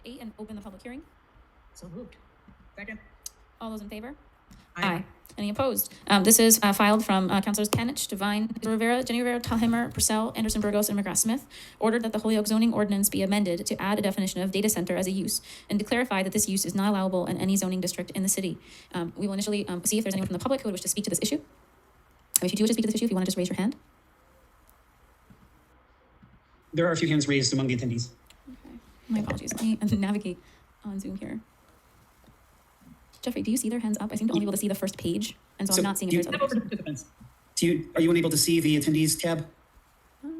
8 and open the public hearing. So moved. Second. All those in favor? Aye. Any opposed? This is filed from Councilors Canich, Devine, Rivera, Jenny Rivera, Talheimer, Purcell, Anderson Burgos, and McGrath Smith, ordered that the Holyoke zoning ordinance be amended to add a definition of data center as a use and to clarify that this use is not allowable in any zoning district in the city. We will initially see if there's anyone from the public who would wish to speak to this issue. If you do wish to speak to this issue, if you want to just raise your hand. There are a few hands raised among the attendees. Okay. My apologies. Let me navigate on Zoom here. Jeffrey, do you see their hands up? I seem to only be able to see the first page, and so I'm not seeing if there's other participants. Are you unable to see the attendees tab?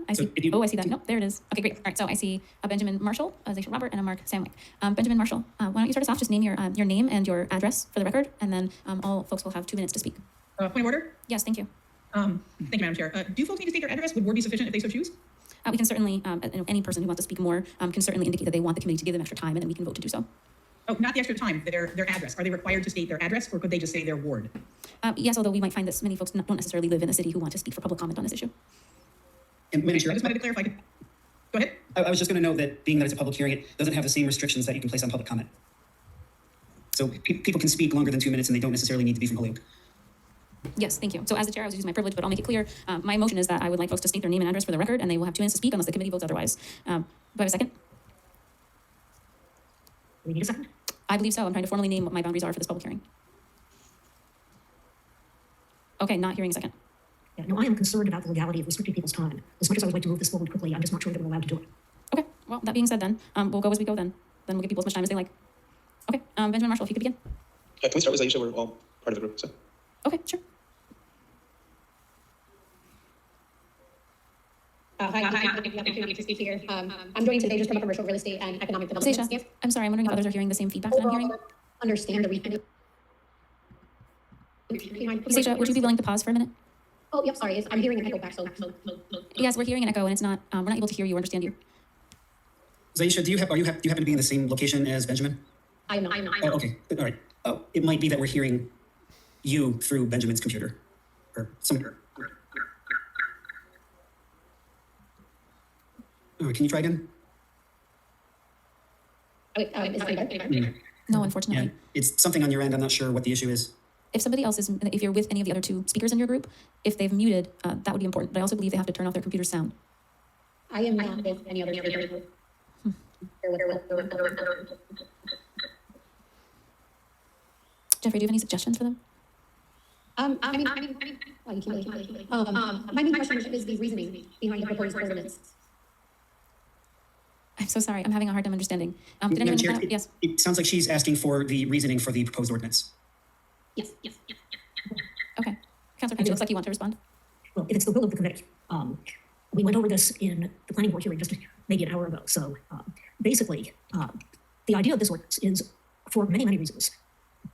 I see. I see that. Nope, there it is. Okay, great. All right, so I see a Benjamin Marshall, a Zaisha Robert, and a Mark Samwick. Benjamin Marshall, why don't you start us off? Just name your name and your address for the record, and then all folks will have 2 minutes to speak. Point of order? Yes, thank you. Thank you, Madam Chair. Do folks need to state their address? Would word be sufficient if they so choose? We can certainly, any person who wants to speak more can certainly indicate that they want the committee to give them extra time, and then we can vote to do so. Oh, not the extra time, their address. Are they required to state their address, or could they just say their ward? Yes, although we might find that many folks don't necessarily live in the city who want to speak for public comment on this issue. And I just wanted to clarify. Go ahead. I was just going to note that being that it's a public hearing, it doesn't have the same restrictions that you can place on public comment. So people can speak longer than 2 minutes, and they don't necessarily need to be from Holyoke. Yes, thank you. So as the chair, I was using my privilege, but I'll make it clear. My motion is that I would like folks to state their name and address for the record, and they will have 2 minutes to speak unless the committee votes otherwise. Do I have a second? We need a second. I believe so. I'm trying to formally name what my boundaries are for this public hearing. Okay, not hearing a second. Yeah, no, I am concerned about the legality of restricting people's time. As much as I would like to move this forward quickly, I'm just not sure that we're allowed to do it. Okay, well, that being said then, we'll go as we go then. Then we'll give people as much time as they like. Okay, Benjamin Marshall, if you could begin. Can we start with Aisha? We're all part of the group, so. Okay, sure. Hi, to speak here. I'm joining today just from a commercial real estate and economic development. Seisha, I'm sorry, I'm wondering if others are hearing the same feedback that I'm hearing. Understand the reason. Seisha, would you be willing to pause for a minute? Oh, yep, sorry. I'm hearing an echo back, so. Yes, we're hearing an echo, and it's not. We're not able to hear you or understand you. Zaisha, do you happen to be in the same location as Benjamin? I know. Oh, okay. All right. Oh, it might be that we're hearing you through Benjamin's computer or somewhere. Oh, can you try again? Wait, is it better? No, unfortunately. Yeah, it's something on your end. I'm not sure what the issue is. If somebody else is, if you're with any of the other 2 speakers in your group, if they've muted, that would be important. But I also believe they have to turn off their computer's sound. I am not with any other speaker. Jeffrey, do you have any suggestions for them? My main question is the reasoning behind the proposed ordinance. I'm so sorry. I'm having a hard time understanding. Did Madam anyone Chair, yes? It sounds like she's asking for the reasoning for the proposed ordinance. Yes. Okay. Councilor Page, it looks like you want to respond. Well, if it's the will of the committee, we went over this in the planning board hearing just maybe an hour ago. So basically, the idea of this ordinance is for many, many reasons.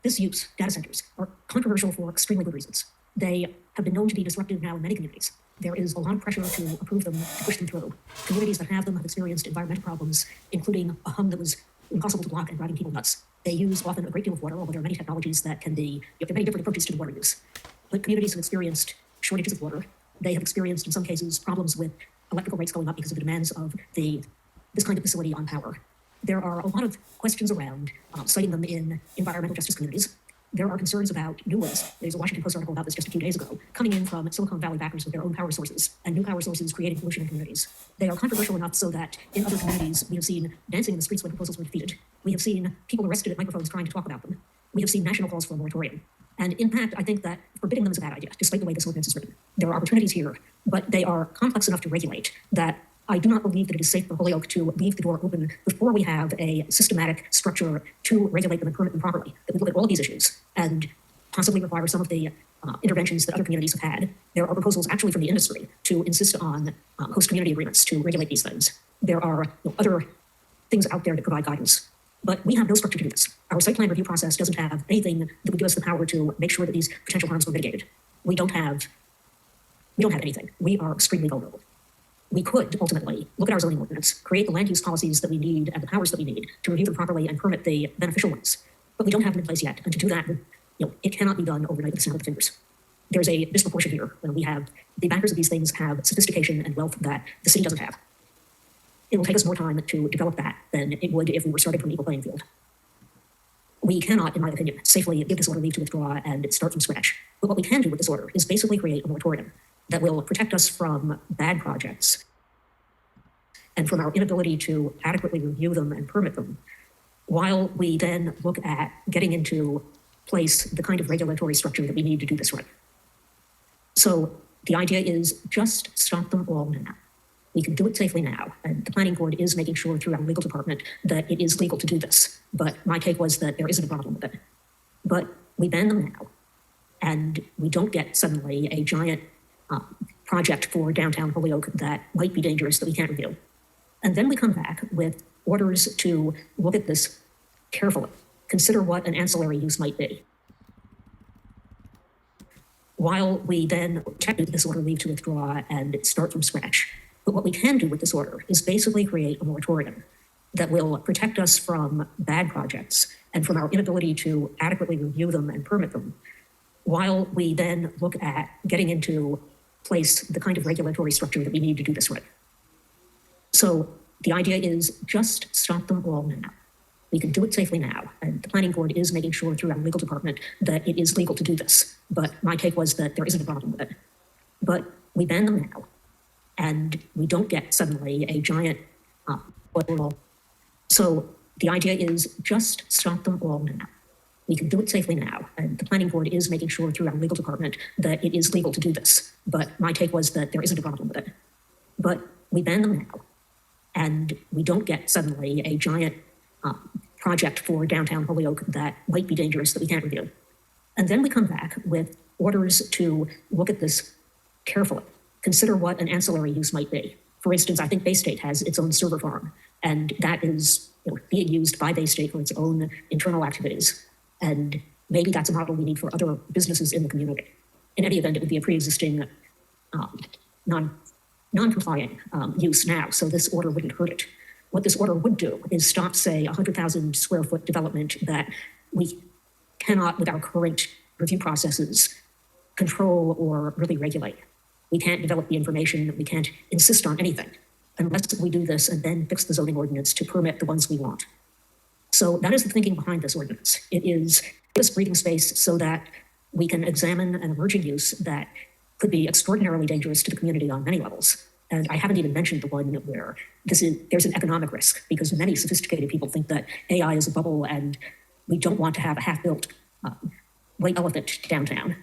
This use, data centers, are controversial for extremely good reasons. They have been known to be disruptive now in many communities. There is a lot of pressure to approve them, to push them through. Communities that have them have experienced environmental problems, including a hum that was impossible to block and driving people nuts. They use often a great deal of water, although there are many technologies that can be, there are many different approaches to the water use. But communities have experienced shortages of water. They have experienced, in some cases, problems with electrical rates going up because of the demands of this kind of facility on power. There are a lot of questions around citing them in environmental justice communities. There are concerns about new ones. There's a Washington Post article about this just a few days ago, coming in from Silicon Valley backers with their own power sources, and new power sources creating pollution in communities. They are controversial enough so that in other communities, we have seen dancing in the streets when proposals were defeated. We have seen people arrested at microphones trying to talk about them. We have seen national calls for a moratorium. And in fact, I think that forbidding them is a bad idea, despite the way this ordinance is written. There are opportunities here, but they are complex enough to regulate that I do not believe that it is safe for Holyoke to leave the door open before we have a systematic structure to regulate them and permit them properly. That we look at all of these issues and possibly require some of the interventions that other communities have had. There are proposals actually from the industry to insist on host community agreements to regulate these things. There are other things out there that provide guidance. But we have no structure to do this. Our site plan review process doesn't have anything that would give us the power to make sure that these potential harms were mitigated. We don't have anything. We are extremely vulnerable. We could ultimately look at our zoning ordinance, create the land use policies that we need and the powers that we need to review them properly and permit the beneficial ones. But we don't have them in place yet. And to do that, it cannot be done overnight with the snap of the fingers. There's a disproportion here. We have the backers of these things have sophistication and wealth that the city doesn't have. it will take us more time to develop that than it would if we were starting from an equal playing field. We cannot, in my opinion, safely give this order leave to withdraw and start from scratch. But what we can do with this order is basically create a moratorium that will protect us from bad projects and from our inability to adequately review them and permit them, while we then look at getting into place the kind of regulatory structure that we need to do this right. So the idea is just stop them all now. We can do it safely now, and the planning board is making sure through our legal department that it is legal to do this. But my take was that there isn't a problem with it. But we ban them now, and we don't get suddenly a giant project for downtown Holyoke that might be dangerous that we can't review. And then we come back with orders to look at this carefully, consider what an ancillary use might be, while we then check this order leave to withdraw and start from scratch. But what we can do with this order is basically create a moratorium that will protect us from bad projects and from our inability to adequately review them and permit them, while we then look at getting into place the kind of regulatory structure that we need to do this right. So the idea is just stop them all now. We can do it safely now, and the planning board is making sure through our legal department that it is legal to do this. But my take was that there isn't a problem with it. But we ban them now, and we don't get suddenly a giant So the idea is just stop them all now. We can do it safely now, and the planning board is making sure through our legal department that it is legal to do this. But my take was that there isn't a problem with it. But we ban them now, and we don't get suddenly a giant project for downtown Holyoke that might be dangerous that we can't review. And then we come back with orders to look at this carefully, consider what an ancillary use might be. For instance, I think Bay State has its own server farm, and that is being used by Bay State for its own internal activities. And maybe that's a model we need for other businesses in the community. In any event, it would be a pre-existing non-complying use now, so this order wouldn't hurt it. What this order would do is stop, say, 100,000 square foot development that we cannot, with our current review processes, control or really regulate. We can't develop the information, we can't insist on anything unless we do this and then fix the zoning ordinance to permit the ones we want. So that is the thinking behind this ordinance. It is this breathing space so that we can examine an emerging use that could be extraordinarily dangerous to the community on many levels. And I haven't even mentioned the one where there's an economic risk, because many sophisticated people think that AI is a bubble and we don't want to have a half-built white elephant downtown.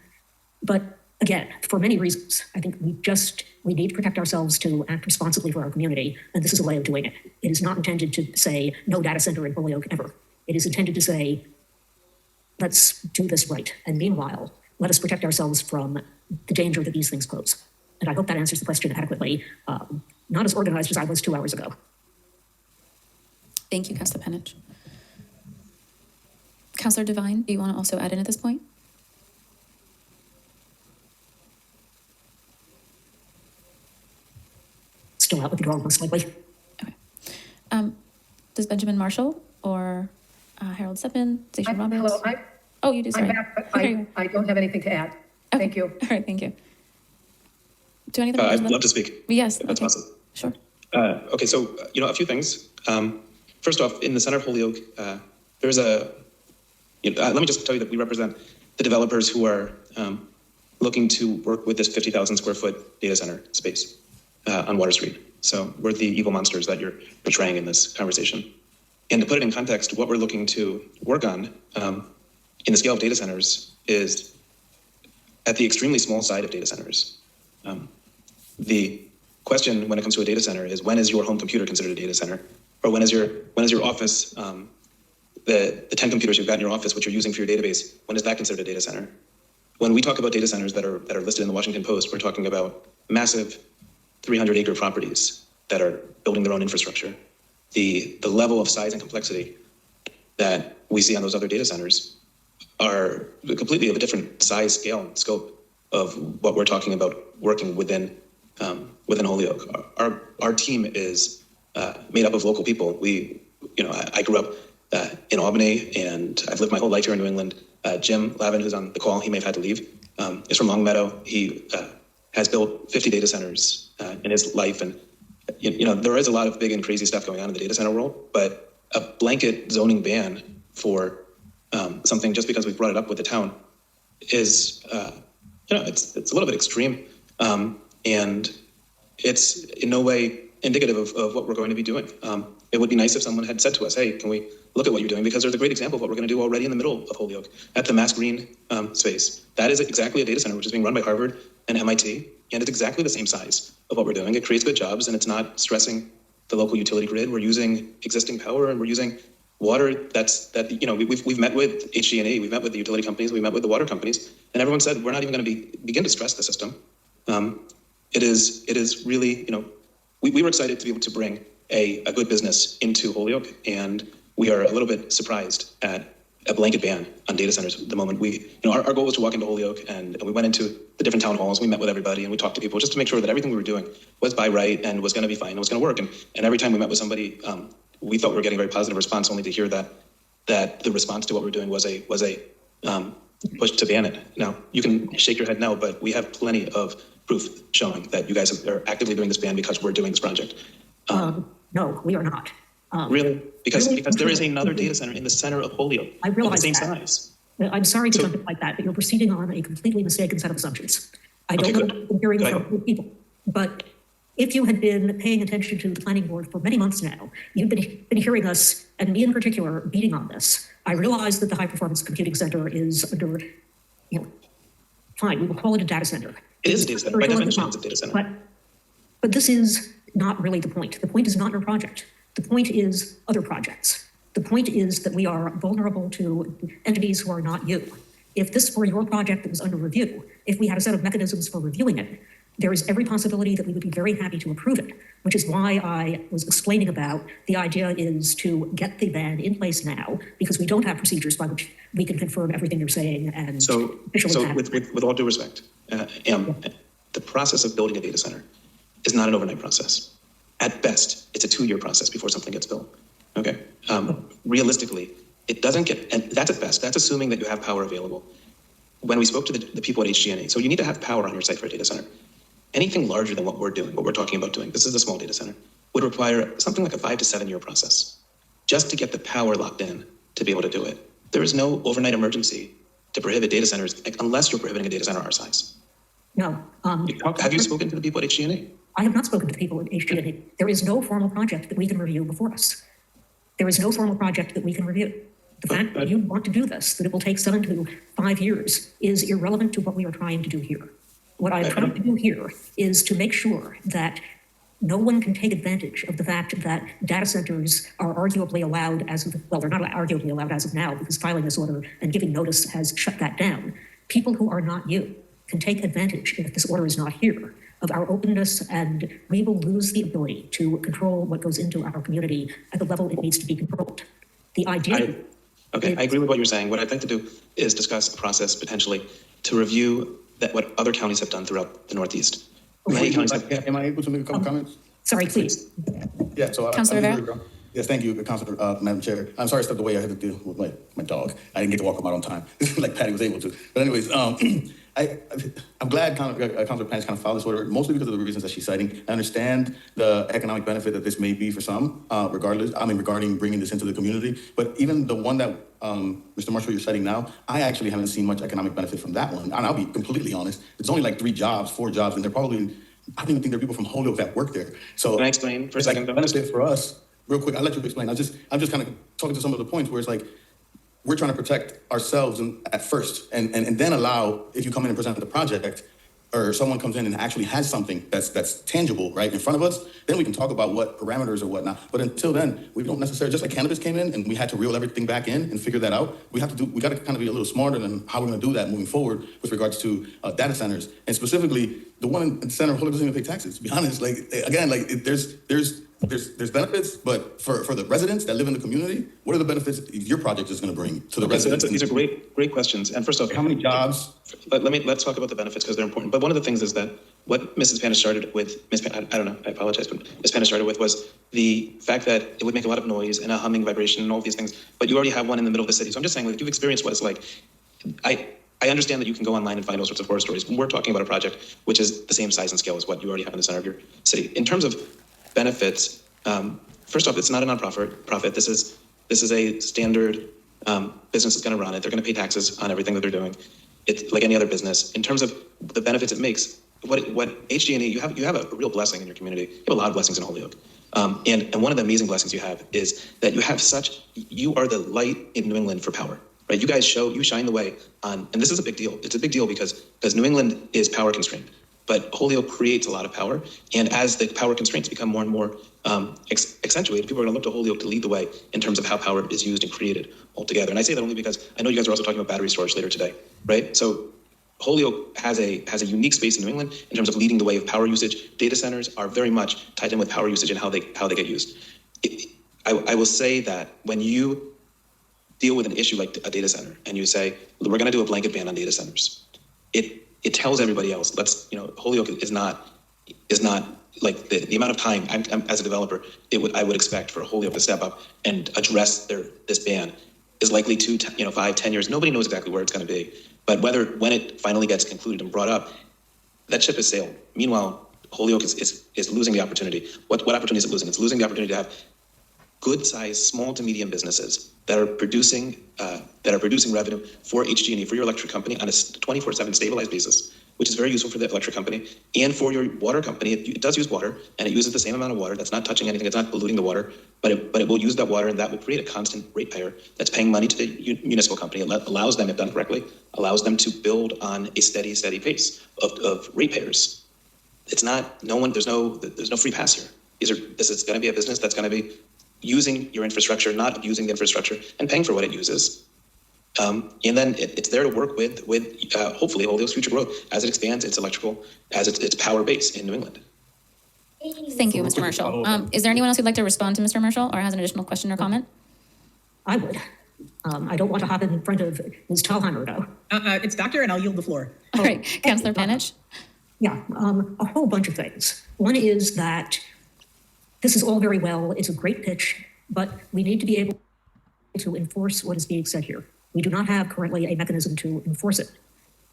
But again, for many reasons, I think we need to protect ourselves to act responsibly for our community, and this is a way of doing it. It is not intended to say no data center in Holyoke ever. It is intended to say, let's do this right. And meanwhile, let us protect ourselves from the danger that these things pose. And I hope that answers the question adequately, not as organized as I was 2 hours ago. Thank you, Councilor Penich. Councilor Devine, do you want to also add in at this point? Still out with the draw, most likely. Okay. Does Benjamin Marshall or Harold Seppin, Station Roberts? Hello, Oh, you do, sorry. I'm back, but Okay, you I don't have anything to add. Okay. Thank you. All right, thank you. Do any of the members I'd of the- love to speak, Yes, if that's okay. possible. Sure. Okay, so, a few things. First off, in the center of Holyoke, there's let me just tell you that we represent the developers who are looking to work with this 50,000 square foot data center space on Water Street. So we're the evil monsters that you're portraying in this conversation. And to put it in context, what we're looking to work on in the scale of data centers is at the extremely small side of data centers. The question when it comes to a data center is, when is your home computer considered a data center? Or when is your office, the 10 computers you've got in your office, which you're using for your database, when is that considered a data center? When we talk about data centers that are listed in the Washington Post, we're talking about massive 300-acre properties that are building their own infrastructure. The level of size and complexity that we see on those other data centers are completely of a different size, scale, and scope of what we're talking about working within Holyoke. Our team is made up of local people. I grew up in Albany, and I've lived my whole life here in New England. Jim Lavin, who's on the call, he may have had to leave, is from Longmeadow. He has built 50 data centers in his life, and there is a lot of big and crazy stuff going on in the data center world, but a blanket zoning ban for something just because we brought it up with the town is, it's a little bit extreme, and it's in no way indicative of what we're going to be doing. It would be nice if someone had said to us, hey, can we look at what you're doing? Because there's a great example of what we're going to do already in the middle of Holyoke at the Mass Green space. That is exactly a data center, which is being run by Harvard and MIT, and it's exactly the same size of what we're doing. It creates good jobs, and it's not stressing the local utility grid. We're using existing power, and we're using water. We've met with HG&E, we've met with the utility companies, we met with the water companies, and everyone said we're not even going to begin to stress the system. It is really, we were excited to be able to bring a good business into Holyoke, and we are a little bit surprised at a blanket ban on data centers at the moment. Our goal was to walk into Holyoke, and we went into the different town halls, we met with everybody, and we talked to people just to make sure that everything we were doing was by right and was going to be fine and was going to work. And every time we met with somebody, we thought we were getting a very positive response, only to hear that the response to what we're doing was a push to ban it. Now, you can shake your head no, but we have plenty of proof showing that you guys are actively doing this ban because we're doing this project. No, we are not. Really? Because really, there is another data center in the center of Holyoke I of the realize same that. size. I'm sorry to jump in like that, but you're proceeding on a completely mistaken set of assumptions. I don't Okay, know good. what you've been hearing Good. from people, but if you had been paying attention to the planning board for many months now, you've been hearing us, and me in particular, beating on this. I realize that the high performance computing center is under, fine, we will call it a data center. It is a data center. By definition, it's a data center. But this is not really the point. The point is not your project. The point is other projects. The point is that we are vulnerable to entities who are not you. If this were your project that was under review, if we had a set of mechanisms for reviewing it, there is every possibility that we would be very happy to approve it, which is why I was explaining about the idea is to get the ban in place now, because we don't have procedures by which we can confirm everything you're saying and officially have. With all due respect, the process of building a data center is not an overnight process. At best, it's a 2-year process before something gets built. Okay. Realistically, it doesn't get, and that's at best. That's assuming that you have power available. When we spoke to the people at HG&E, so you need to have power on your site for a data center. Anything larger than what we're doing, what we're talking about doing, this is a small data center, would require something like a 5 to 7 year process just to get the power locked in to be able to do it. There is no overnight emergency to prohibit data centers unless you're prohibiting a data center our size. No. Have you spoken to the people at HG&E? I have not spoken to the people at HG&E. There is no formal project that we can review before us. There is no formal project that we can review. The fact that you want to do this, that it will take 7 to 5 years, is irrelevant to what we are trying to do here. What I'm trying to do here is to make sure that no one can take advantage of the fact that data centers are arguably allowed they're not arguably allowed as of now, because filing this order and giving notice has shut that down. People who are not you can take advantage, if this order is not here, of our openness, and we will lose the ability to control what goes into our community at the level it needs to be controlled. The idea. I agree with what you're saying. What I'd like to do is discuss a process potentially to review what other counties have done throughout the Northeast. Many counties Am I able to make a couple comments? Sorry, please. Yeah, so Councilor Rivera? Yes, thank you, Councilor, Madam Chair. I'm sorry I stepped away. I had to deal with my dog. I didn't get to walk him out on time, like Patty was able to. But anyways, I'm glad Councilor Pence kind of filed this order, mostly because of the reasons that she's citing. I understand the economic benefit that this may be for some, regarding bringing this into the community. But even the one that Mr. Marshall, you're citing now, I actually haven't seen much economic benefit from that one. And I'll be completely honest. It's only like 4 jobs, and they're probably, I don't even think there are people from Holyoke that work there. So can I explain for a second? The benefit for us, real quick, I'll let you explain. I'm just kind of talking to some of the points where it's like, we're trying to protect ourselves at first, and then allow, if you come in and present the project, or someone comes in and actually has something that's tangible right in front of us, then we can talk about what parameters or whatnot. But until then, we don't necessarily, just like cannabis came in and we had to reel everything back in and figure that out, we got to kind of be a little smarter than how we're going to do that moving forward with regards to data centers. And specifically, the one in the center of Holyoke doesn't even pay taxes, to be honest. There's benefits, but for the residents that live in the community, what are the benefits your project is going to bring to the residents? So these are great questions. And first off, how many jobs? Let's talk about the benefits because they're important. But one of the things is that what Mrs. Panish started with, I don't know, I apologize, but Ms. Panish started with was the fact that it would make a lot of noise and a humming vibration and all these things. But you already have one in the middle of the city. So I'm just saying, like, you've experienced what it's like. I understand that you can go online and find all sorts of horror stories. We're talking about a project which is the same size and scale as what you already have in the center of your city. In terms of benefits. First off, it's not a nonprofit. This is a standard business that's going to run it. They're going to pay taxes on everything that they're doing. It's like any other business. In terms of the benefits it makes, what HG&E, you have a real blessing in your community. You have a lot of blessings in Holyoke. And one of the amazing blessings you have is that you are the light in New England for power, right? You guys shine the way on, and this is a big deal. It's a big deal because New England is power constrained, but Holyoke creates a lot of power. And as the power constraints become more and more accentuated, people are going to look to Holyoke to lead the way in terms of how power is used and created altogether. And I say that only because I know you guys are also talking about battery storage later today, right? So Holyoke has a unique space in New England in terms of leading the way of power usage. Data centers are very much tied in with power usage and how they get used. I will say that when you deal with an issue like a data center and you say, we're going to do a blanket ban on data centers, it tells everybody else, Holyoke is not like the amount of time I'm as a developer, I would expect for Holyoke to step up and address this ban is likely 5, 10 years. Nobody knows exactly where it's going to be, but when it finally gets concluded and brought up, that ship has sailed. Meanwhile, Holyoke is losing the opportunity. What opportunity is it losing? It's losing the opportunity to have good-sized, small to medium businesses that are producing revenue for HG&E, for your electric company on a 24/7 stabilized basis, which is very useful for the electric company and for your water company. It does use water, and it uses the same amount of water. That's not touching anything. It's not polluting the water, but it will use that water, and that will create a constant ratepayer that's paying money to the municipal company. It allows them, if done correctly, allows them to build on a steady pace of ratepayers. It's not there's no free pass here. This is going to be a business that's going to be using your infrastructure, not abusing the infrastructure, and paying for what it uses. And then it's there to work with hopefully Holyoke's future growth as it expands its electrical, as its power base in New England. Thank you, Mr. Marshall. Is there anyone else who'd like to respond to Mr. Marshall or has an additional question or comment? I would. I don't want to hop in front of Ms. Thalheimer, though. It's Doctor, and I'll yield the floor. All right, Councilor Panich. Yeah, a whole bunch of things. One is that this is all very well. It's a great pitch, but we need to be able to enforce what is being said here. We do not have currently a mechanism to enforce it.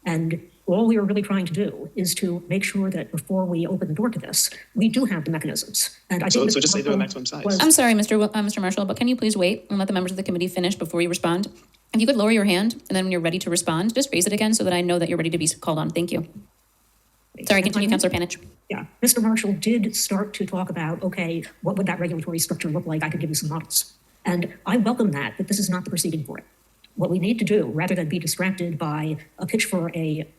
And all we are really trying to do is to make sure that before we open the door to this, we do have the mechanisms. And I think so just say they're a maximum size. I'm sorry, Mr. Marshall, but can you please wait and let the members of the committee finish before you respond? If you could lower your hand, and then when you're ready to respond, just raise it again so that I know that you're ready to be called on. Thank you. Sorry, continue, Councilor Panich. Yeah, Mr. Marshall did start to talk about, okay, what would that regulatory structure look like? I could give you some models. And I welcome that, but this is not the proceeding for it. What we need to do, rather than be distracted by a pitch for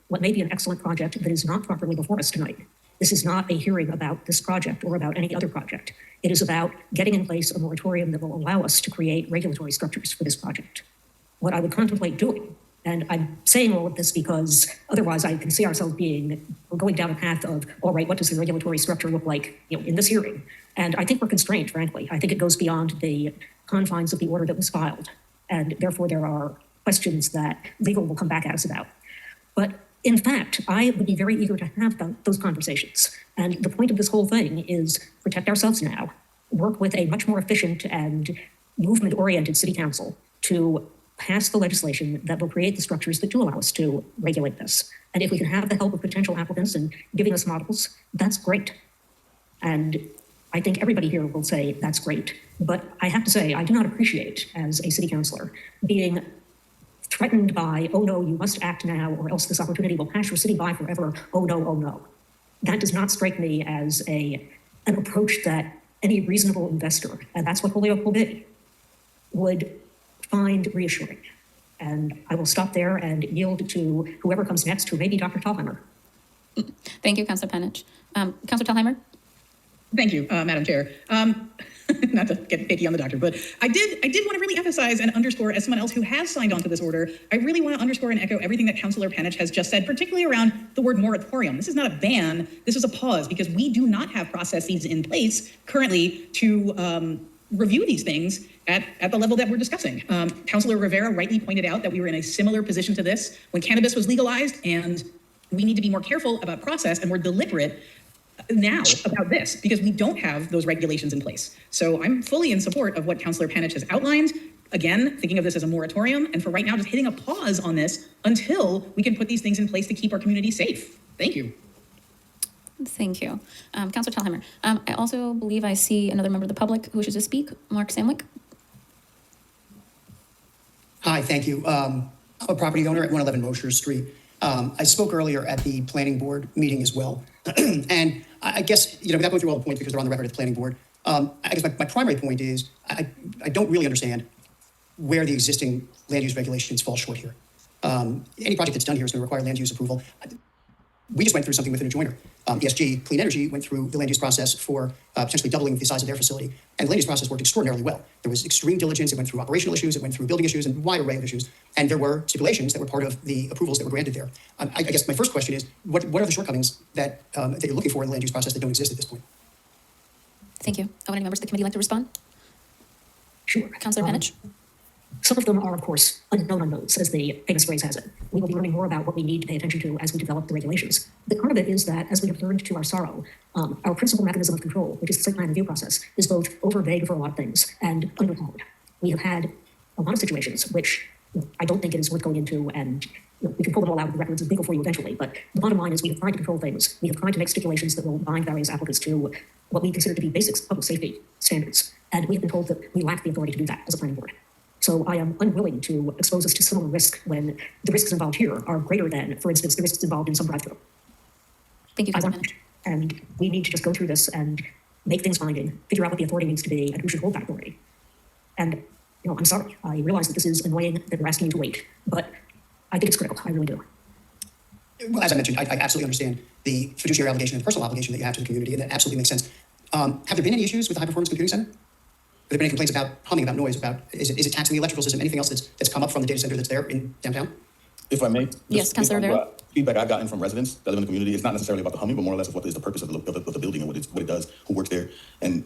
what may be an excellent project that is not properly before us tonight. This is not a hearing about this project or about any other project. It is about getting in place a moratorium that will allow us to create regulatory structures for this project. What I would contemplate doing, and I'm saying all of this because otherwise I can see ourselves going down a path of, all right, what does the regulatory structure look like, in this hearing? And I think we're constrained, frankly. I think it goes beyond the confines of the order that was filed. And therefore, there are questions that legal will come back at us about. But in fact, I would be very eager to have those conversations. And the point of this whole thing is protect ourselves now, work with a much more efficient and movement-oriented city council to pass the legislation that will create the structures that do allow us to regulate this. And if we can have the help of potential applicants and giving us models, that's great. And I think everybody here will say that's great. But I have to say, I do not appreciate, as a city councilor, being threatened by, oh no, you must act now or else this opportunity will pass your city by forever. Oh no, oh no. That does not strike me as an approach that any reasonable investor, and that's what Holyoke will be, would find reassuring. And I will stop there and yield to whoever comes next, who may be Dr. Thalheimer. Thank you, Councilor Panich. Councilor Thalheimer? Thank you, Madam Chair. Not to get picky on the doctor, but I did want to really emphasize and underscore, as someone else who has signed on to this order, I really want to underscore and echo everything that Councilor Panich has just said, particularly around the word moratorium. This is not a ban, this is a pause, because we do not have processes in place currently to review these things at the level that we're discussing. Councilor Rivera rightly pointed out that we were in a similar position to this when cannabis was legalized, and we need to be more careful about process and more deliberate now about this, because we don't have those regulations in place. So I'm fully in support of what Councilor Panich has outlined. Again, thinking of this as a moratorium, and for right now, just hitting a pause on this until we can put these things in place to keep our community safe. Thank you. Thank you. Councilor Thalheimer. I also believe I see another member of the public who wishes to speak, Mark Samwick. Hi, thank you. I'm a property owner at 111 Mosher Street. I spoke earlier at the planning board meeting as well. And I guess, without going through all the points because they're on the record at the planning board, I guess my primary point is I don't really understand where the existing land use regulations fall short here. Any project that's done here is going to require land use approval. We just went through something with an adjoiner. ESG Clean Energy went through the land use process for potentially doubling the size of their facility. And the land use process worked extraordinarily well. There was extreme diligence. It went through operational issues. It went through building issues and a wide array of issues. And there were stipulations that were part of the approvals that were granted there. I guess my first question is, what are the shortcomings that you're looking for in the land use process that don't exist at this point? Thank you. Would any members of the committee like to respond? Sure. Councilor Penich? Some of them are, of course, unknown unknowns, as the famous phrase has it. We will be learning more about what we need to pay attention to as we develop the regulations. The part of it is that, as we have learned to our sorrow, our principal mechanism of control, which is the site plan review process, is both over-vague for a lot of things and underpowered. We have had a lot of situations which I don't think it is worth going into, and we can pull them all out of the records and legal for you eventually, but the bottom line is we have tried to control things. We have tried to make stipulations that will bind various applicants to what we consider to be basic public safety standards, and we have been told that we lack the authority to do that as a planning board. So I am unwilling to expose us to similar risk when the risks involved here are greater than, for instance, the risks involved in some drive-through. Thank you, Councilor Penich. And we need to just go through this and make things binding, figure out what the authority needs to be, and who should hold that authority. And, I'm sorry. I realize that this is annoying that we're asking you to wait, but I think it's critical. I really do. Well, as I mentioned, I absolutely understand the fiduciary obligation and the personal obligation that you have to the community, and that absolutely makes sense. Have there been any issues with the High Performance Computing Center? Have there been any complaints about humming, about noise, about is it taxing the electrical system, anything else that's come up from the data center that's there in downtown? If I may, Yes, Councilor Rivera. Feedback I've gotten from residents that live in the community, it's not necessarily about the humming, but more or less of what is the purpose of the building and what it does, who works there. And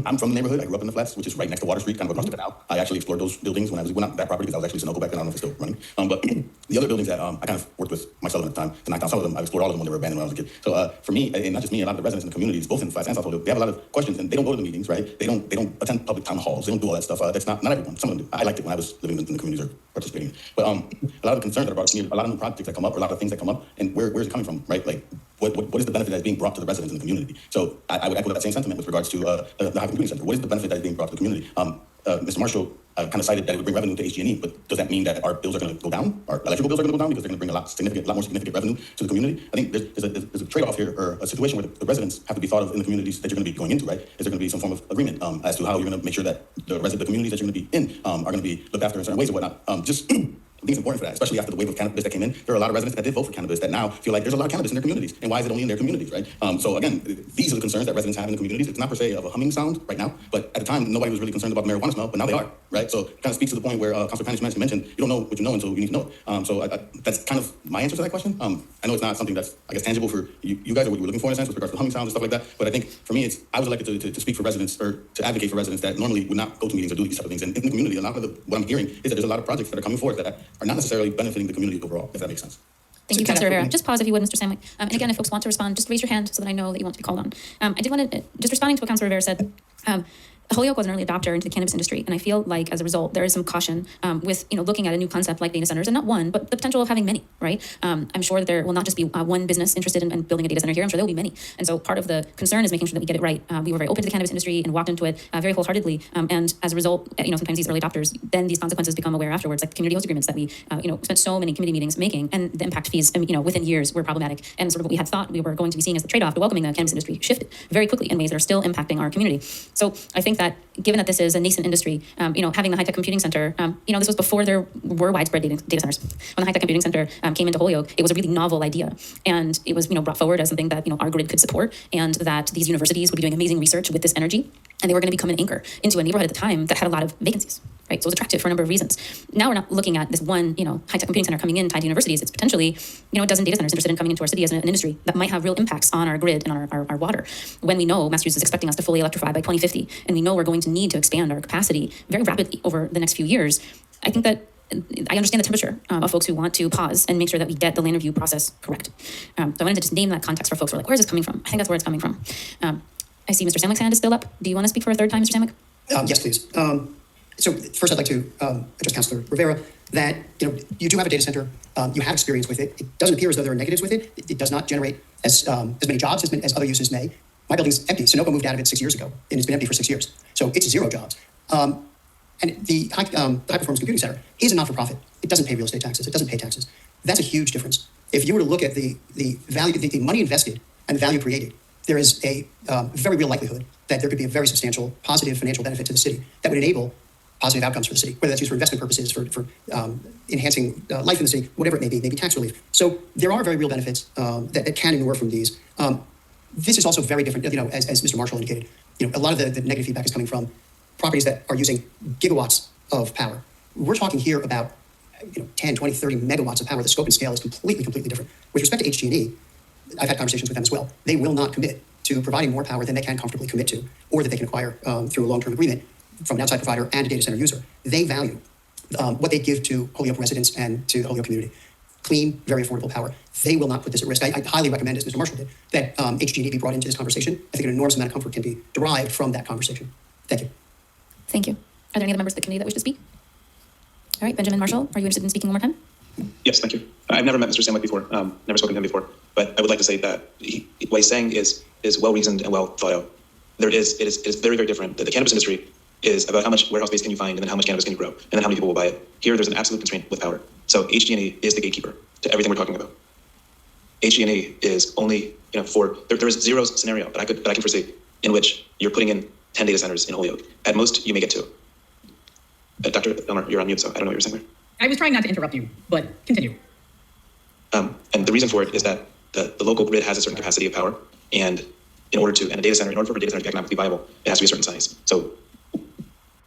I'm from the neighborhood. I grew up in the Flats, which is right next to Water Street, kind of across the canal. I actually explored those buildings when I was, well, not that property because I was actually Sunoco back then. I don't know if it's still running. But the other buildings that I kind of worked with myself at the time, to knock down some of them, I explored all of them when they were abandoned when I was a kid. So for me, and not just me, a lot of the residents in the communities, both in the Flats and South Holyoke, they have a lot of questions and they don't go to the meetings, right? They don't attend public town halls. They don't do all that stuff. That's not everyone. Some of them do. I liked it when I was living in the communities or participating. But a lot of the concerns that are brought to me, a lot of new projects that come up, or a lot of things that come up, and where is it coming from, right? Like what is the benefit that's being brought to the residents in the community? So I would echo that same sentiment with regards to the High Computing Center. What is the benefit that is being brought to the community? Mr. Marshall kind of cited that it would bring revenue to HG&E, but does that mean that our bills are going to go down? Our electrical bills are going to go down because they're going to bring a lot more significant revenue to the community? I think there's a trade-off here, or a situation where the residents have to be thought of in the communities that you're going to be going into, right? Is there going to be some form of agreement as to how you're going to make sure that the communities that you're going to be in are going to be looked after in certain ways or whatnot? I think it's important for that, especially after the wave of cannabis that came in. There are a lot of residents that did vote for cannabis that now feel like there's a lot of cannabis in their communities. And why is it only in their communities, right? So again, these are the concerns that residents have in the communities. It's not per se of a humming sound right now, but at the time, nobody was really concerned about the marijuana smell, but now they are, right? So it kind of speaks to the point where Councilor Penich mentioned, you don't know what you know until you need to know it. So that's kind of my answer to that question. I know it's not something that's, I guess, tangible for you guys or what you were looking for in a sense with regards to humming sounds and stuff like that. But I think for me, I was elected to speak for residents or to advocate for residents that normally would not go to meetings or do these type of things. And in the community, a lot of what I'm hearing is that there's a lot of projects that are coming forth that are not necessarily benefiting the community overall, if that makes sense. Thank you, Councilor Rivera. Just pause if you would, Mr. Samwick. And again, if folks want to respond, just raise your hand so that I know that you want to be called on. I did want to, just responding to what Councilor Rivera said, Holyoke was an early adopter into the cannabis industry, and I feel like as a result there is some caution with looking at a new concept like data centers, and not one, but the potential of having many. Right? I'm sure that there will not just be one business interested in building a data center here. I'm sure there will be many, and so part of the concern is making sure that we get it right. We were very open to the cannabis industry and walked into it very wholeheartedly, and as a result, sometimes these early adopters, then these consequences become aware afterwards, like the community host agreements that we spent so many committee meetings making, and the impact fees within years were problematic, and sort of what we had thought we were going to be seeing as the trade-off to welcoming the cannabis industry shifted very quickly in ways that are still impacting our community. So I think that given that this is a nascent industry, having the high-tech computing center, this was before there were widespread data centers. When the high-tech computing center came into Holyoke, it was a really novel idea, and it was brought forward as something that our grid could support, and that these universities would be doing amazing research with this energy, and they were going to become an anchor into a neighborhood at the time that had a lot of vacancies. Right, so it was attractive for a number of reasons. Now we're not looking at this one, high-tech computing center coming in tied to universities. It's potentially, a dozen data centers interested in coming into our city as an industry that might have real impacts on our grid and our water. When we know Massachusetts is expecting us to fully electrify by 2050, and we know we're going to need to expand our capacity very rapidly over the next few years, I think that I understand the temperature of folks who want to pause and make sure that we get the land review process correct. So I wanted to just name that context for folks who are like, where is this coming from? I think that's where it's coming from. I see Mr. Samwick's hand is still up. Do you want to speak for a third time, Mr. Samwick? Yes, please. So first, I'd like to address Councilor Rivera that you do have a data center. You have experience with it. It doesn't appear as though there are negatives with it. It does not generate as many jobs as other uses may. My building's empty. Sunoco moved out of it 6 years ago, and it's been empty for 6 years. So it's 0 jobs. And the high performance computing center is a not-for-profit. It doesn't pay real estate taxes. It doesn't pay taxes. That's a huge difference. If you were to look at the value, the money invested and the value created, there is a very real likelihood that there could be a very substantial positive financial benefit to the city that would enable positive outcomes for the city, whether that's used for investment purposes, for enhancing life in the city, whatever it may be, maybe tax relief. So there are very real benefits that can inure from these. This is also very different, as Mr. Marshall indicated. A lot of the negative feedback is coming from properties that are using gigawatts of power. We're talking here about 10, 20, 30 megawatts of power. The scope and scale is completely different. With respect to HG&E, I've had conversations with them as well. They will not commit to providing more power than they can comfortably commit to, or that they can acquire through a long-term agreement from an outside provider and a data center user. They value what they give to Holyoke residents and to the Holyoke community. Clean, very affordable power. They will not put this at risk. I highly recommend, as Mr. Marshall did, that HG&E be brought into this conversation. I think an enormous amount of comfort can be derived from that conversation. Thank you. Thank you. Are there any other members of the committee that wish to speak? All right, Benjamin Marshall, are you interested in speaking one more time? Yes, thank you. I've never met Mr. Stanwyck before, never spoken to him before, but I would like to say that what he's saying is well-reasoned and well thought out. It is very, very different. The cannabis industry is about how much warehouse space can you find and then how much cannabis can you grow and then how many people will buy it. Here, there's an absolute constraint with power. So HG&E is the gatekeeper to everything we're talking about. HG&E is only, there is zero scenario that I can foresee in which you're putting in 10 data centers in Holyoke. At most, you may get 2. Dr. Elmer, you're on mute, so I don't know what you're saying there. I was trying not to interrupt you, but continue. And the reason for it is that the local grid has a certain capacity of power, and in order for a data center to be economically viable, it has to be a certain size. So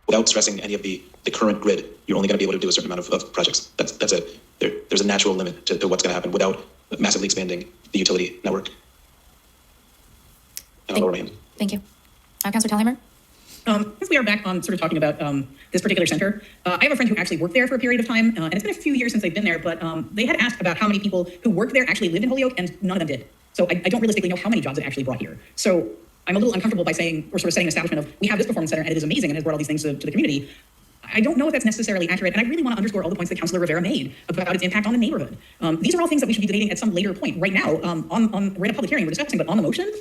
without stressing any of the current grid, you're only going to be able to do a certain amount of projects. That's it. There's a natural limit to what's going to happen without massively expanding the utility network. Thank you. Councilor Thalheimer? Since we are back on sort of talking about this particular center, I have a friend who actually worked there for a period of time, and it's been a few years since they've been there, but they had asked about how many people who worked there actually lived in Holyoke, and none of them did. So I don't realistically know how many jobs it actually brought here. So I'm a little uncomfortable by saying, or sort of setting an establishment of, we have this performance center and it is amazing and it has brought all these things to the community. I don't know if that's necessarily accurate, and I really want to underscore all the points that Councilor Rivera made about its impact on the neighborhood. These are all things that we should be debating at some later point. Right now, we're in a public hearing, we're discussing, but on the motion,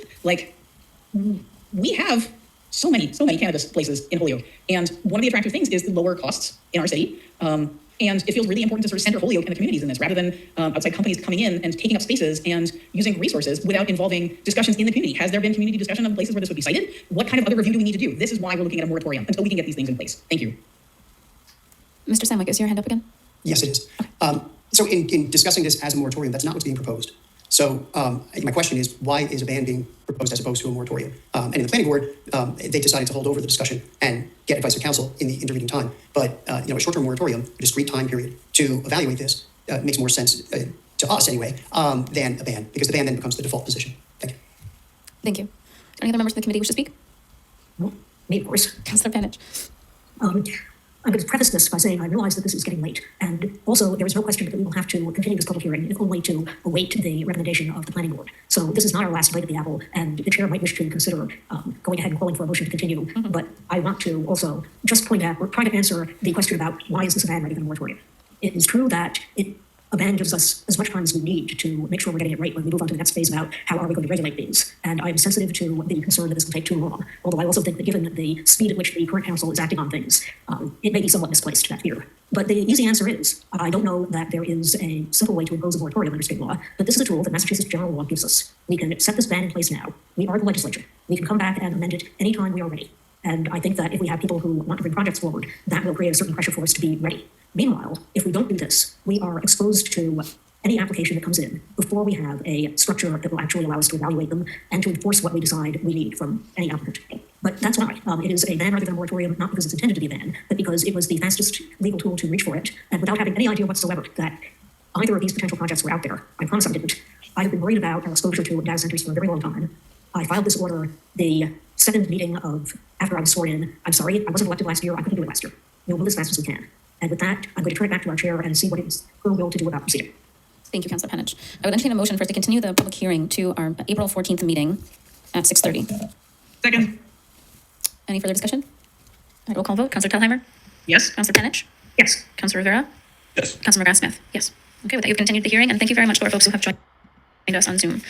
we have so many cannabis places in Holyoke, and one of the attractive things is the lower costs in our city. And it feels really important to sort of center Holyoke and the communities in this, rather than outside companies coming in and taking up spaces and using resources without involving discussions in the community. Has there been community discussion of places where this would be cited? What kind of other review do we need to do? This is why we're looking at a moratorium until we can get these things in place. Thank you. Mr. Stanwyck, is your hand up again? Yes, it is. So in discussing this as a moratorium, that's not what's being proposed. So my question is, why is a ban being proposed as opposed to a moratorium? And in the planning board, they decided to hold over the discussion and get advice of council in the intervening time. But a short-term moratorium, a discrete time period to evaluate this makes more sense to us anyway than a ban, because the ban then becomes the default position. Thank you. Thank you. Any other members of the committee wish to speak? Well, me, of course. Councilor Panich. I'm going to preface this by saying I realize that this is getting late, and also there is no question that we will have to continue this public hearing if only to await the recommendation of the planning board. So this is not our last bite at the apple, and the chair might wish to consider going ahead and calling for a motion to continue. Mm-hmm. But I want to also just point out, we're trying to answer the question about why is this a ban rather than a moratorium. It is true that a ban gives us as much time as we need to make sure we're getting it right when we move on to the next phase about how are we going to regulate these. And I'm sensitive to the concern that this will take too long, although I also think that given the speed at which the current council is acting on things, it may be somewhat misplaced, that fear. But the easy answer is, I don't know that there is a simple way to impose a moratorium under state law, but this is a tool that Massachusetts general law gives us. We can set this ban in place now. We are the legislature. We can come back and amend it anytime we are ready. And I think that if we have people who want to bring projects forward, that will create a certain pressure for us to be ready. Meanwhile, if we don't do this, we are exposed to any application that comes in before we have a structure that will actually allow us to evaluate them and to enforce what we decide we need from any applicant. But that's why it is a ban rather than a moratorium, not because it's intended to be a ban, but because it was the fastest legal tool to reach for it. And without having any idea whatsoever that either of these potential projects were out there, I promise I didn't. I have been worried about our exposure to data centers for a very long time. I filed this order the second meeting of after I was sworn in. I'm sorry, I wasn't elected last year. I couldn't do it last year. We'll move as fast as we can. And with that, I'm going to turn it back to our chair and see what it is her will to do about proceeding. Thank you, Councilor Panich. I would entertain a motion for us to continue the public hearing to our April 14th meeting at 6:30. Second. Any further discussion? All right, roll call vote. Councilor Thalheimer? Yes? Councilor Penich? Yes. Councilor Rivera? Yes. Councilor McGrath-Smith? Yes. Okay, with that, you've continued the hearing, and thank you very much to our folks who have joined us on Zoom.